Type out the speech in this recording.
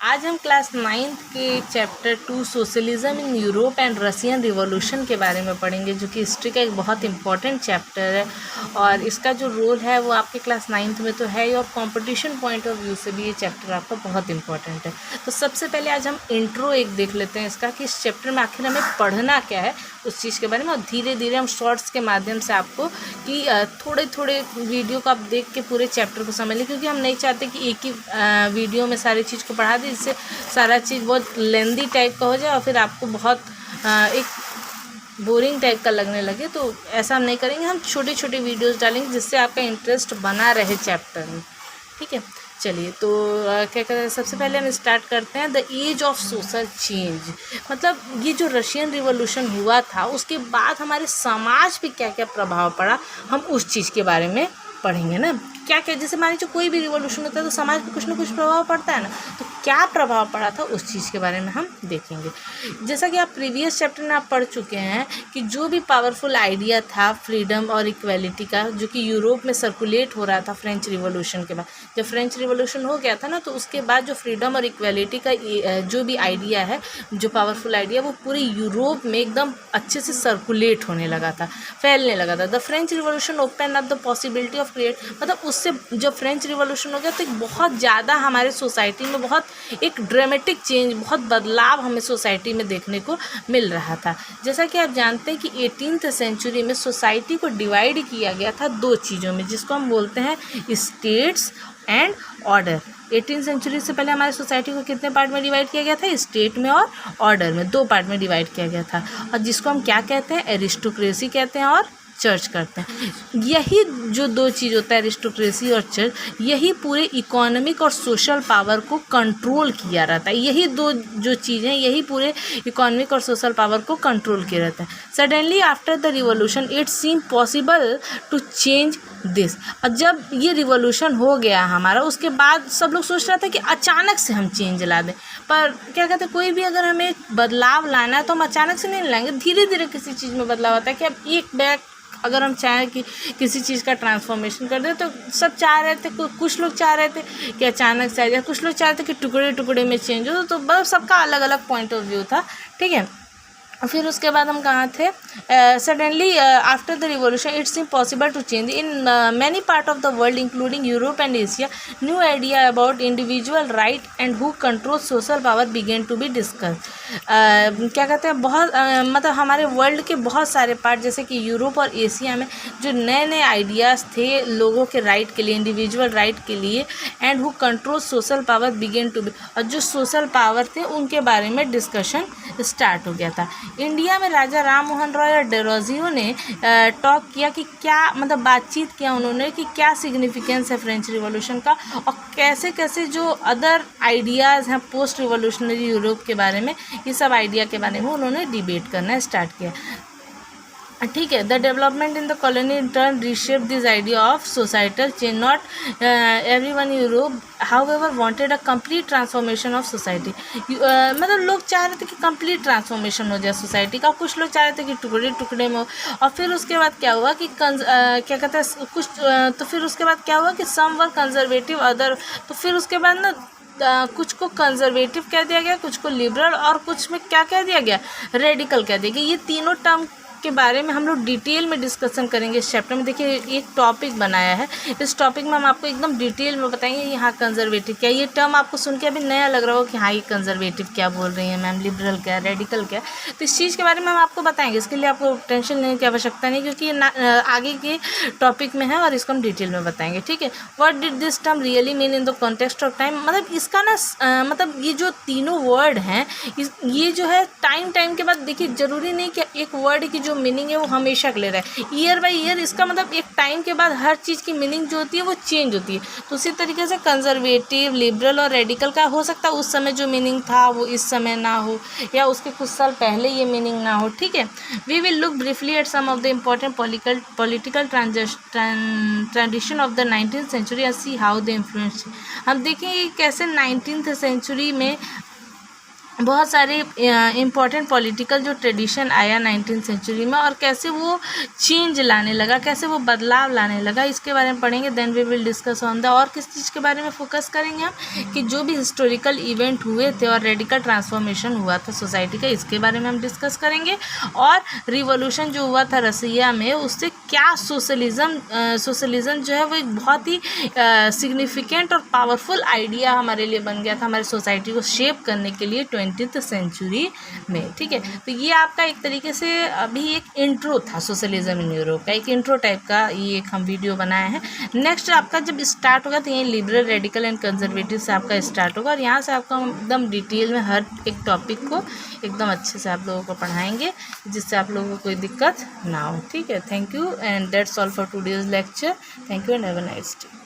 आज हम class 9th के chapter 2 socialism in Europe and Russian revolution के बारे में पढ़ेंगे, जो कि हिस्ट्री का एक बहुत इंपॉर्टेंट चैप्टर है। और इसका जो रोल है वो आपके क्लास 9th में तो है ही, और कंपटीशन पॉइंट ऑफ व्यू से भी ये चैप्टर आपका बहुत इंपॉर्टेंट है। तो सबसे पहले आज हम इंट्रो एक देख लेते हैं इसका, कि इस चैप्टर में आखिर हमें पढ़ना क्या है उस चीज़ के बारे में, और धीरे धीरे हम शॉर्ट्स के माध्यम से आपको कि थोड़े थोड़े वीडियो को आप देख के पूरे चैप्टर को समझ लें, क्योंकि हम नहीं चाहते कि एक ही वीडियो में सारी चीज़ को पढ़ा दें, इससे सारा चीज़ बहुत लेंदी टाइप का हो जाए और फिर आपको बहुत एक बोरिंग टाइप का लगने लगे। तो ऐसा हम नहीं करेंगे, हम छोटे छोटे वीडियोस डालेंगे जिससे आपका इंटरेस्ट बना रहे चैप्टर में। ठीक है, चलिए तो क्या कहते हैं, सबसे पहले हम स्टार्ट करते हैं the age of social change. मतलब ये जो रशियन रिवॉल्यूशन हुआ था उसके बाद हमारे समाज पे क्या क्या प्रभाव पड़ा, हम उस चीज़ के बारे में पढ़ेंगे ना। क्या क्या, जैसे मान लीजिए कोई भी रिवॉल्यूशन होता है तो समाज पे कुछ ना कुछ प्रभाव पड़ता है ना, तो क्या प्रभाव पड़ा था उस चीज़ के बारे में हम देखेंगे। जैसा कि आप प्रीवियस चैप्टर में आप पढ़ चुके हैं कि जो भी पावरफुल आइडिया था फ्रीडम और इक्वलिटी का, जो कि यूरोप में सर्कुलेट हो रहा था फ्रेंच रिवॉल्यूशन के बाद। जब फ्रेंच रिवॉल्यूशन हो गया था ना, तो उसके बाद जो फ्रीडम और इक्वलिटी का जो भी आइडिया है, जो पावरफुल आइडिया, वो पूरे यूरोप में एकदम अच्छे से सर्कुलेट होने लगा था, फैलने लगा था। The French revolution open up the possibility of create, मतलब उससे जब फ्रेंच रिवॉल्यूशन हो गया तो एक बहुत ज़्यादा हमारे सोसाइटी में बहुत एक ड्रामेटिक चेंज, बहुत बदलाव हमें सोसाइटी में देखने को मिल रहा था। जैसा कि आप जानते हैं कि 18th सेंचुरी में सोसाइटी को डिवाइड किया गया था दो चीज़ों में, जिसको हम बोलते हैं states and order. 18th century से पहले हमारी सोसाइटी को कितने पार्ट में डिवाइड किया गया था, स्टेट में और ऑर्डर में, दो पार्ट में डिवाइड किया गया था। और जिसको हम क्या कहते हैं, एरिस्टोक्रेसी कहते हैं और चर्च करते हैं। यही जो दो चीज़ होता है, एरिस्टोक्रेसी और चर्च, यही पूरे इकोनॉमिक और सोशल पावर को कंट्रोल किया रहता है। यही दो जो चीज़ें, यही पूरे इकोनॉमिक और सोशल पावर को कंट्रोल किया रहता है। Suddenly after the revolution it seem possible to change this. और जब ये रिवॉल्यूशन हो गया हमारा, उसके बाद सब लोग सोच रहा था कि अचानक से हम चेंज ला दें। पर क्या कहते हैं, कोई भी अगर हमें बदलाव लाना है तो हम अचानक से नहीं लाएंगे, धीरे धीरे किसी चीज़ में बदलाव आता है। कि अब एक बैग अगर हम चाहें कि किसी चीज़ का ट्रांसफॉर्मेशन कर दे, तो सब चाह रहे थे, कुछ लोग चाह रहे थे कि अचानक से आ जाए, कुछ लोग चाह रहे थे कि टुकड़े टुकड़े में चेंज हो। तो बस सबका अलग अलग पॉइंट ऑफ व्यू था। ठीक है, फिर उसके बाद हम कहाँ थे, suddenly after the revolution it's impossible to change in many part of the world including Europe and Asia. New idea about individual right and who control social power began to be discuss. क्या कहते हैं, बहुत मतलब हमारे world के बहुत सारे part, जैसे कि यूरोप और एशिया में जो नए नए आइडियाज़ थे लोगों के राइट के लिए, इंडिविजुअल राइट के लिए, and who control social power began to be, और जो सोशल पावर थे उनके बारे में डिस्कशन स्टार्ट हो गया था। इंडिया में राजा राम मोहन रॉय और डेरोजियो ने टॉक किया कि क्या, मतलब बातचीत किया उन्होंने कि क्या सिग्निफिकेंस है फ्रेंच रिवॉल्यूशन का, और कैसे कैसे जो अदर आइडियाज़ हैं पोस्ट रिवॉल्यूशनरी यूरोप के बारे में, ये सब आइडिया के बारे में उन्होंने डिबेट करना स्टार्ट किया। ठीक है, the development in the colony in turn reshape this idea of societal change. Not every one Europe however wanted a complete transformation of society. मतलब लोग चाह रहे थे कि कंप्लीट ट्रांसफॉर्मेशन हो जाए सोसाइटी का, कुछ लोग चाह रहे थे कि टुकड़े टुकड़े में हो। और फिर उसके बाद क्या हुआ कि क्या कहते हैं कुछ, तो फिर उसके बाद क्या हुआ कि सम वर कंजर्वेटिव अदर, तो फिर उसके बाद ना कुछ को कंजर्वेटिव कह दिया गया, कुछ को लिबरल, और कुछ में क्या कह दिया गया, रेडिकल कह दिया गया। ये तीनों टर्म के बारे में हम लोग डिटेल में डिस्कशन करेंगे इस चैप्टर में। देखिए एक टॉपिक बनाया है, इस टॉपिक में हम आपको एकदम डिटेल में बताएंगे यहाँ कंजर्वेटिव क्या। ये टर्म आपको सुन के अभी नया लग रहा हो कि हाँ ये कंजर्वेटिव क्या बोल रही है मैम, लिबरल क्या, रेडिकल क्या, तो इस चीज़ के बारे में हम आपको बताएंगे। इसके लिए आपको टेंशन लेने की आवश्यकता नहीं, क्योंकि ये आगे के टॉपिक में है और इसको हम डिटेल में बताएंगे। ठीक है, what did this term really mean in the context of time. मतलब इसका ना मतलब ये जो तीनों वर्ड हैं, ये जो है टाइम के बाद, देखिए ज़रूरी नहीं कि एक वर्ड की जो मीनिंग है वो हमेशा के लिए रहे, ईयर बाय ईयर इसका मतलब एक टाइम के बाद हर चीज़ की मीनिंग जो होती है वो चेंज होती है। तो उसी तरीके से कंजर्वेटिव, लिबरल और रेडिकल का हो सकता है उस समय जो मीनिंग था वो इस समय ना हो, या उसके कुछ साल पहले ये मीनिंग ना हो। ठीक है, we will look briefly at some of the important political transition of the 19th century and see how the influence. हम देखेंगे कैसे 19th सेंचुरी में बहुत सारे इम्पॉर्टेंट पॉलिटिकल जो ट्रेडिशन आया 19th सेंचुरी में और कैसे वो चेंज लाने लगा, कैसे वो बदलाव लाने लगा, इसके बारे में पढ़ेंगे। Then we will discuss on the, और किस चीज़ के बारे में फोकस करेंगे हम कि जो भी हिस्टोरिकल इवेंट हुए थे और रेडिकल ट्रांसफॉर्मेशन हुआ था सोसाइटी का, इसके बारे में हम डिस्कस करेंगे। और रिवॉल्यूशन जो हुआ था रसिया में, उससे क्या सोशलिज़म जो है वो एक बहुत ही सिग्निफिकेंट और पावरफुल आइडिया हमारे लिए बन गया था, हमारी सोसाइटी को शेप करने के लिए 20th सेंचुरी में। ठीक है, तो ये आपका एक तरीके से अभी एक इंट्रो था सोशलिज्म इन यूरोप का, एक इंट्रो टाइप का ये एक हम वीडियो बनाए हैं। नेक्स्ट आपका जब स्टार्ट होगा तो ये लिबरल, रेडिकल एंड कंजर्वेटिव से आपका स्टार्ट होगा और यहाँ से आपका एकदम डिटेल में हर एक टॉपिक को एकदम अच्छे से आप लोगों को पढ़ाएंगे जिससे आप लोगों को कोई दिक्कत ना हो। ठीक है, thank you and that's all for today's lecture. Thank you and have a nice day.